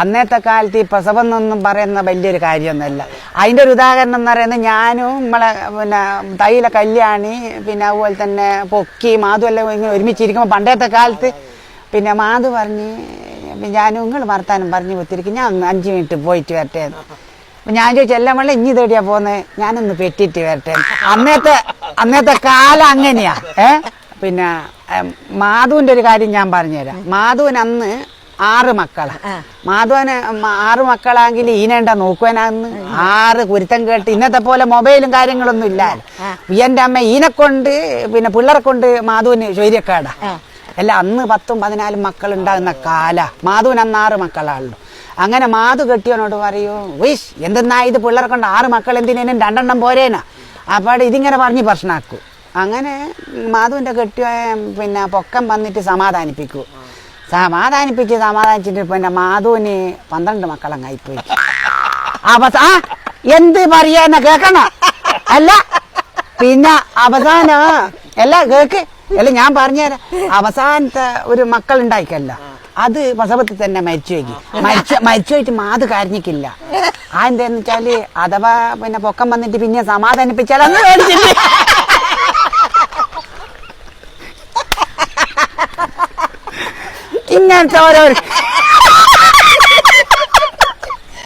അന്നത്തെ കാലത്ത് ഈ പ്രസവം എന്നൊന്നും പറയുന്ന വലിയൊരു കാര്യമൊന്നുമല്ല. അതിൻ്റെ ഒരു ഉദാഹരണം എന്ന് പറയുന്നത് ഞാനും നമ്മളെ പിന്നെ തൈല കല്യാണി പിന്നെ അതുപോലെ തന്നെ പൊക്കി മാധു എല്ലാം ഇങ്ങനെ ഒരുമിച്ചിരിക്കുമ്പോൾ പണ്ടത്തെ കാലത്ത് പിന്നെ മാധു പറഞ്ഞ് ഞാനും നിങ്ങൾ വർത്താനം പറഞ്ഞ് ഒത്തിരിക്കും, ഞാൻ 5 മിനിറ്റ് പോയിട്ട് വരട്ടെ. അപ്പം ഞാൻ ചോദിച്ചു എല്ലാം വെള്ളം ഇഞ്ഞി തേടിയാ പോകുന്നത്, ഞാനൊന്ന് പെറ്റിട്ട് വരട്ടെ. അന്നത്തെ കാലം അങ്ങനെയാ. പിന്നെ മാധുവിൻ്റെ ഒരു കാര്യം ഞാൻ പറഞ്ഞുതരാം. മാധുവിന് അന്ന് 6 മക്കളാ. മാധവന് 6 മക്കളാണെങ്കിൽ ഈനേണ്ട നോക്കുവാനാന്ന് 6 കുരുത്തം കേട്ട്. ഇന്നത്തെ പോലെ മൊബൈലും കാര്യങ്ങളൊന്നും ഇല്ല. എൻ്റെ അമ്മ ഈനെ കൊണ്ട് പിന്നെ പിള്ളേരെ കൊണ്ട് മാധുവിന് ചൊയ്യക്കാടാ. അല്ല അന്ന് 10ഉം 14 മക്കൾ ഉണ്ടാകുന്ന കാല. മാധുവിന് അന്ന് 6 മക്കളാണല്ലോ. അങ്ങനെ മാധു കെട്ടിയവനോട് പറയൂ, വിഷ് എന്തെന്നാ ഇത് പിള്ളേരെ കൊണ്ട് 6 മക്കൾ എന്തിനേനും 2 എണ്ണം പോരേനാ. അപ്പോൾ ഇതിങ്ങനെ പറഞ്ഞ് പ്രശ്നമാക്കൂ. അങ്ങനെ മാധുവിൻ്റെ കെട്ടിയ പിന്നെ പൊക്കം വന്നിട്ട് സമാധാനിച്ചിട്ട് പിന്നെ മാധുവിന് 12 മക്കളങ്ങായിപ്പോയി. എന്ത് പറയാന്ന കേക്കണ അല്ല. പിന്നെ അവസാനം അല്ല കേക്ക് അല്ല ഞാൻ പറഞ്ഞുതരാം. അവസാനത്തെ ഒരു മക്കൾ ഉണ്ടായിക്കല്ല, അത് പ്രസവത്തിൽ തന്നെ മരിച്ചു പോയിട്ട് മാധു കരഞ്ഞിക്കില്ല. എന്താന്ന് വെച്ചാല് അഥവാ പിന്നെ പൊക്കം വന്നിട്ട് പിന്നെ സമാധാനിപ്പിച്ചാൽ അന്ന് മേടിച്ചില്ല. ഇങ്ങനത്തെ ഓരോ